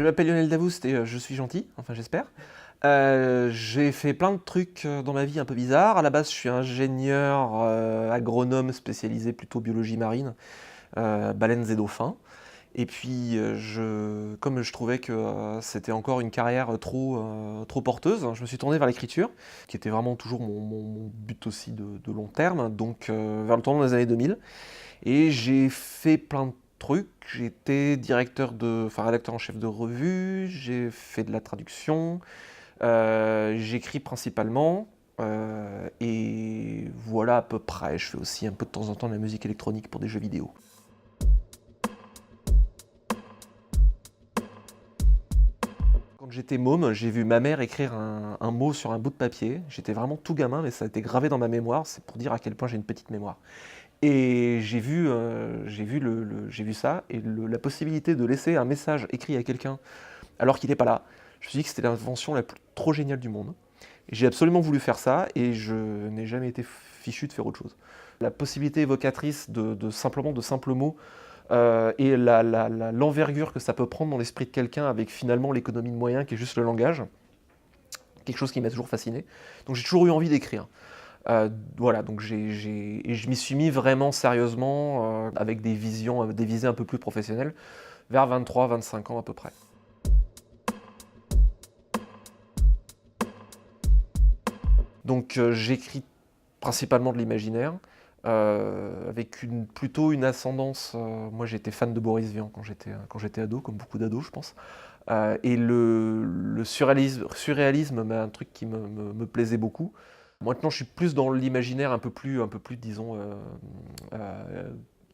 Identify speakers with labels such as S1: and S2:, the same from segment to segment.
S1: m'appelle Lionel Davoust et je suis gentil, enfin j'espère. J'ai fait plein de trucs dans ma vie un peu bizarres. À la base, je suis ingénieur agronome spécialisé plutôt biologie marine, baleines et dauphins. Et puis, comme je trouvais que c'était encore une carrière trop porteuse, je me suis tourné vers l'écriture, qui était vraiment toujours mon but aussi de long terme, donc vers le tournant des années 2000. Et j'ai fait plein de trucs. J'ai été rédacteur en chef de revue, j'ai fait de la traduction, j'écris principalement, et voilà à peu près. Je fais aussi un peu de temps en temps de la musique électronique pour des jeux vidéo. Quand j'étais môme, j'ai vu ma mère écrire un mot sur un bout de papier. J'étais vraiment tout gamin, mais ça a été gravé dans ma mémoire. C'est pour dire à quel point j'ai une petite mémoire. Et j'ai vu ça, et la possibilité de laisser un message écrit à quelqu'un alors qu'il n'est pas là. Je me suis dit que c'était l'invention trop géniale du monde. J'ai absolument voulu faire ça, et je n'ai jamais été fichu de faire autre chose. La possibilité évocatrice de simples mots, et l'envergure que ça peut prendre dans l'esprit de quelqu'un avec finalement l'économie de moyens qui est juste le langage, quelque chose qui m'a toujours fasciné. Donc j'ai toujours eu envie d'écrire. Voilà, donc et je m'y suis mis vraiment sérieusement, avec des visées un peu plus professionnelles, vers 23-25 ans à peu près. Donc j'écris principalement de l'imaginaire, avec plutôt une ascendance. Moi j'étais fan de Boris Vian quand j'étais ado, comme beaucoup d'ados je pense. Et le surréalisme, un truc qui me plaisait beaucoup. Maintenant je suis plus dans l'imaginaire un peu plus disons,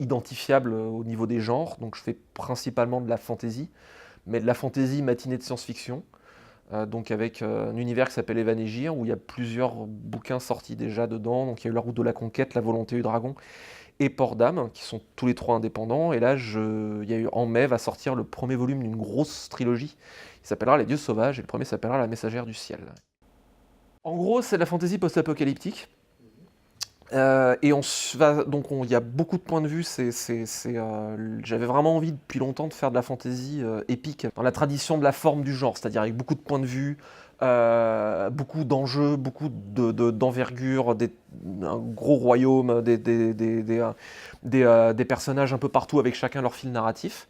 S1: identifiable au niveau des genres. Donc je fais principalement de la fantasy, mais de la fantasy matinée de science-fiction. Donc avec un univers qui s'appelle Evanégir, où il y a plusieurs bouquins sortis déjà dedans. Donc il y a eu La Route de la Conquête, La Volonté du Dragon et Port d'Âme, qui sont tous les trois indépendants. Et là, il y a eu, en mai, va sortir le premier volume d'une grosse trilogie, qui s'appellera Les Dieux Sauvages, et le premier s'appellera La Messagère du Ciel. En gros, c'est de la fantasy post-apocalyptique. Et il y a beaucoup de points de vue. J'avais vraiment envie depuis longtemps de faire de la fantasy épique, dans la tradition de la forme du genre, c'est-à-dire avec beaucoup de points de vue, beaucoup d'enjeux, beaucoup d'envergure, un gros royaume, des personnages un peu partout avec chacun leur fil narratif.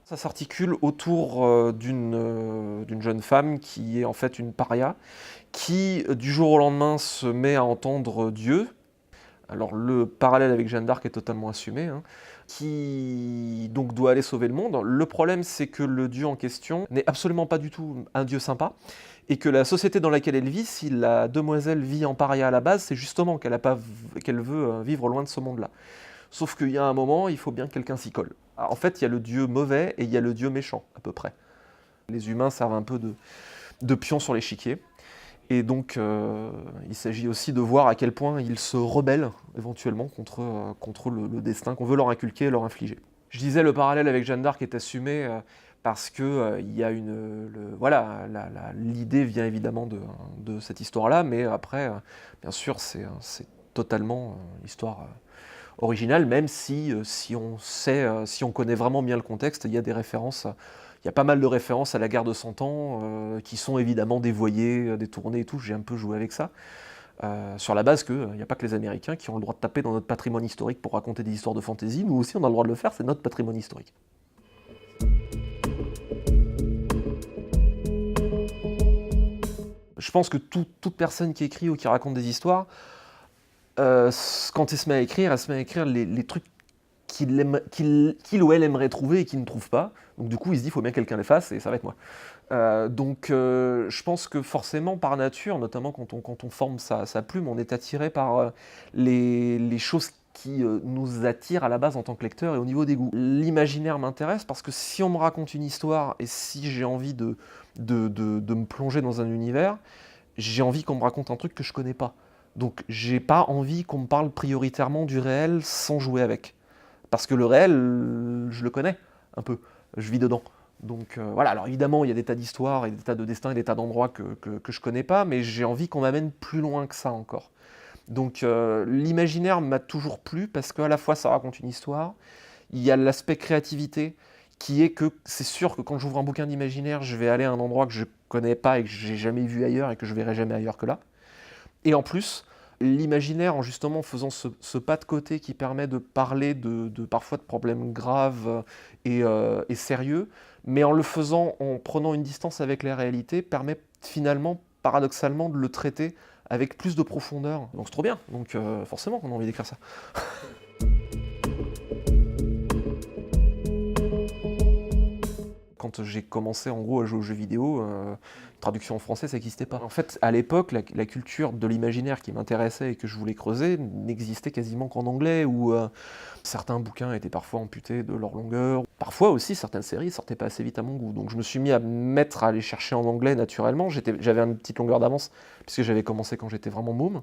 S1: Ça s'articule autour d'une jeune femme qui est en fait une paria, qui du jour au lendemain se met à entendre Dieu. Alors le parallèle avec Jeanne d'Arc est totalement assumé, hein, qui donc doit aller sauver le monde. Le problème, c'est que le dieu en question n'est absolument pas du tout un dieu sympa, et que la société dans laquelle elle vit, si la demoiselle vit en paria à la base, c'est justement qu'elle veut vivre loin de ce monde-là. Sauf qu'il y a un moment, il faut bien que quelqu'un s'y colle. Alors, en fait, il y a le dieu mauvais et il y a le dieu méchant, à peu près. Les humains servent un peu de pions sur l'échiquier. Et donc, il s'agit aussi de voir à quel point ils se rebellent éventuellement contre le destin qu'on veut leur inculquer et leur infliger. Je disais, le parallèle avec Jeanne d'Arc est assumé parce que il y a voilà, l'idée vient évidemment de cette histoire-là, mais après, bien sûr, c'est totalement histoire originale, même si on connaît vraiment bien le contexte, il y a des références. Il y a pas mal de références à la guerre de 100 ans, qui sont évidemment dévoyées, détournées et tout. J'ai un peu joué avec ça, sur la base qu'il n'y a pas que les Américains qui ont le droit de taper dans notre patrimoine historique pour raconter des histoires de fantasy. Nous aussi, on a le droit de le faire, c'est notre patrimoine historique. Je pense que toute personne qui écrit ou qui raconte des histoires, quand elle se met à écrire les trucs qu'il ou elle aimerait trouver et qu'il ne trouve pas. Donc du coup, il se dit, il faut bien que quelqu'un les fasse, et ça va être moi. Je pense que forcément, par nature, notamment quand on forme sa plume, on est attiré par les choses qui nous attirent à la base en tant que lecteur et au niveau des goûts. L'imaginaire m'intéresse parce que si on me raconte une histoire et si j'ai envie de me plonger dans un univers, j'ai envie qu'on me raconte un truc que je connais pas. Donc j'ai pas envie qu'on me parle prioritairement du réel sans jouer avec. Parce que le réel, je le connais un peu, je vis dedans. Donc voilà, alors évidemment, il y a des tas d'histoires, et des tas de destins, et des tas d'endroits que je connais pas, mais j'ai envie qu'on m'amène plus loin que ça encore. Donc l'imaginaire m'a toujours plu, parce qu'à la fois ça raconte une histoire, il y a l'aspect créativité, qui est que c'est sûr que quand j'ouvre un bouquin d'imaginaire, je vais aller à un endroit que je connais pas et que j'ai jamais vu ailleurs et que je verrai jamais ailleurs que là. Et en plus, l'imaginaire, en justement faisant ce pas de côté qui permet de parler parfois de problèmes graves et sérieux, mais en le faisant en prenant une distance avec les réalités, permet finalement, paradoxalement, de le traiter avec plus de profondeur. Donc c'est trop bien, donc forcément on a envie d'écrire ça. Quand j'ai commencé en gros à jouer aux jeux vidéo, traduction en français ça n'existait pas. En fait, à l'époque, la culture de l'imaginaire qui m'intéressait et que je voulais creuser n'existait quasiment qu'en anglais, où certains bouquins étaient parfois amputés de leur longueur. Parfois aussi, certaines séries sortaient pas assez vite à mon goût. Donc je me suis mis à aller chercher en anglais naturellement. J'avais une petite longueur d'avance, puisque j'avais commencé quand j'étais vraiment môme.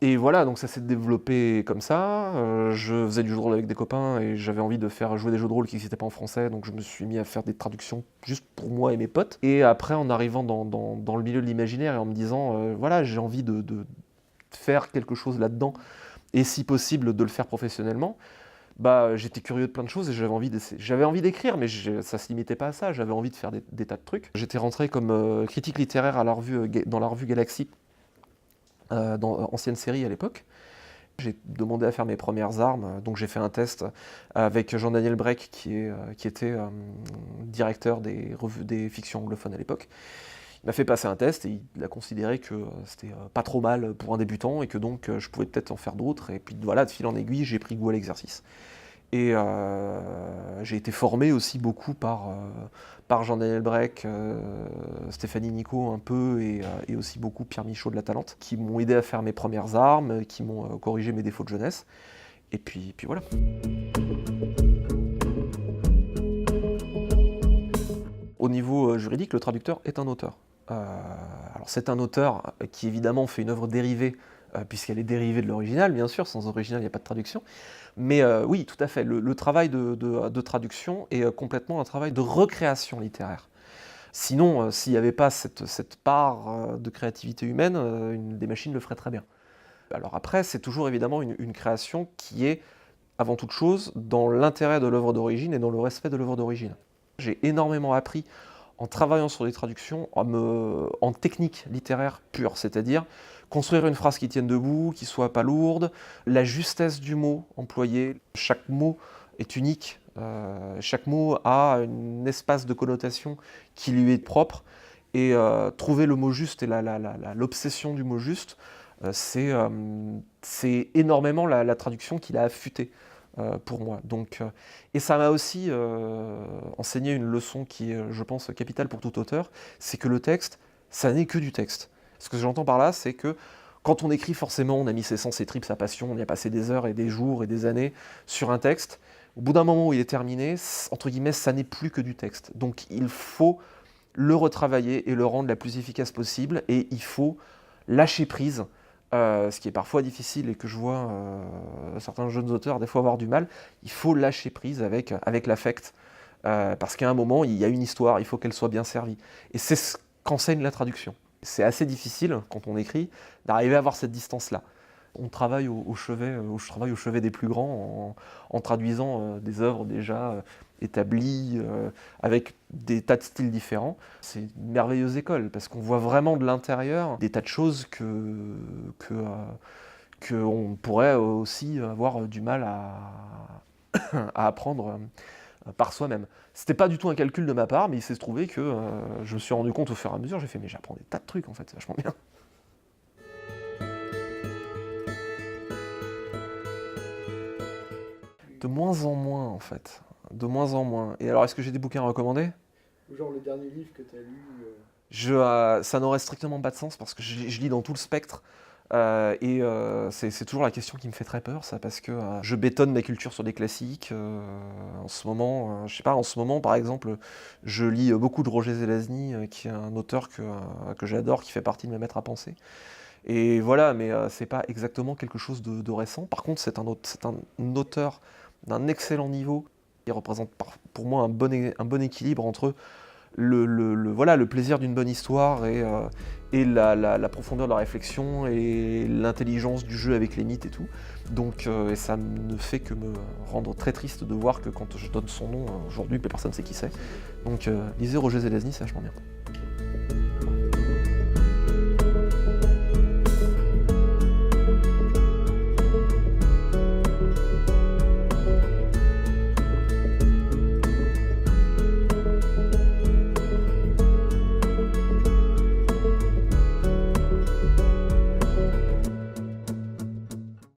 S1: Et voilà, donc ça s'est développé comme ça. Je faisais du jeu de rôle avec des copains et j'avais envie de faire jouer des jeux de rôle qui n'existaient pas en français, donc je me suis mis à faire des traductions juste pour moi et mes potes. Et après, en arrivant dans le milieu de l'imaginaire et en me disant, voilà, j'ai envie de faire quelque chose là-dedans, et si possible de le faire professionnellement, bah, j'étais curieux de plein de choses et j'avais envie d'écrire, mais ça se limitait pas à ça, j'avais envie de faire des tas de trucs. J'étais rentré comme critique littéraire à dans la revue Galaxy, dans ancienne série à l'époque. J'ai demandé à faire mes premières armes, donc j'ai fait un test avec Jean-Daniel Brech qui était directeur des fictions anglophones à l'époque. Il m'a fait passer un test et il a considéré que c'était pas trop mal pour un débutant et que donc je pouvais peut-être en faire d'autres. Et puis voilà, de fil en aiguille, j'ai pris goût à l'exercice. Et j'ai été formé aussi beaucoup par Jean-Daniel Brech, Stéphanie Nico un peu, et aussi beaucoup Pierre Michaud de La Talente, qui m'ont aidé à faire mes premières armes, qui m'ont corrigé mes défauts de jeunesse. Et puis voilà. Au niveau juridique, le traducteur est un auteur. Alors c'est un auteur qui évidemment fait une œuvre dérivée, puisqu'elle est dérivée de l'original, bien sûr, sans original il n'y a pas de traduction. Mais oui, tout à fait, le travail de traduction est complètement un travail de recréation littéraire. Sinon, s'il n'y avait pas cette part de créativité humaine, des machines le feraient très bien. Alors après, c'est toujours évidemment une création qui est, avant toute chose, dans l'intérêt de l'œuvre d'origine et dans le respect de l'œuvre d'origine. J'ai énormément appris en travaillant sur des traductions en technique littéraire pure, c'est-à-dire construire une phrase qui tienne debout, qui soit pas lourde, la justesse du mot employé. Chaque mot est unique, chaque mot a un espace de connotation qui lui est propre, et trouver le mot juste et l'obsession du mot juste, c'est énormément la traduction qui l'a affûté. Pour moi. Donc, et ça m'a aussi enseigné une leçon qui est, je pense, capitale pour tout auteur, c'est que le texte, ça n'est que du texte. Ce que j'entends par là, c'est que quand on écrit, forcément, on a mis ses sens, ses tripes, sa passion, on y a passé des heures et des jours et des années sur un texte. Au bout d'un moment où il est terminé, entre guillemets, ça n'est plus que du texte. Donc il faut le retravailler et le rendre la plus efficace possible, et il faut lâcher prise. Ce qui est parfois difficile et que je vois certains jeunes auteurs des fois avoir du mal. Il faut lâcher prise avec l'affect, parce qu'à un moment, il y a une histoire, il faut qu'elle soit bien servie. Et c'est ce qu'enseigne la traduction. C'est assez difficile, quand on écrit, d'arriver à avoir cette distance-là. On travaille je travaille au chevet des plus grands en traduisant des œuvres déjà établies, avec des tas de styles différents. C'est une merveilleuse école, parce qu'on voit vraiment de l'intérieur des tas de choses qu'on pourrait aussi avoir du mal à apprendre par soi-même. C'était pas du tout un calcul de ma part, mais il s'est trouvé que je me suis rendu compte au fur et à mesure, j'ai fait mais j'apprends des tas de trucs en fait, c'est vachement bien. De moins en moins, en fait. De moins en moins. Et alors, est-ce que j'ai des bouquins à recommander?
S2: Genre le dernier livre que tu as lu.
S1: Ça n'aurait strictement pas de sens, parce que je lis dans tout le spectre. C'est toujours la question qui me fait très peur, ça, parce que je bétonne ma culture sur des classiques. En ce moment, je sais pas, en ce moment, par exemple, je lis beaucoup de Roger Zelazny, qui est un auteur que j'adore, qui fait partie de mes maîtres à penser. Et voilà, mais c'est pas exactement quelque chose de récent. Par contre, c'est un auteur d'un excellent niveau. Il représente pour moi un bon équilibre entre voilà, le plaisir d'une bonne histoire et la profondeur de la réflexion et l'intelligence du jeu avec les mythes et tout. Donc, et ça ne fait que me rendre très triste de voir que quand je donne son nom aujourd'hui, personne ne sait qui c'est. Donc lisez Roger Zelazny, c'est vachement bien.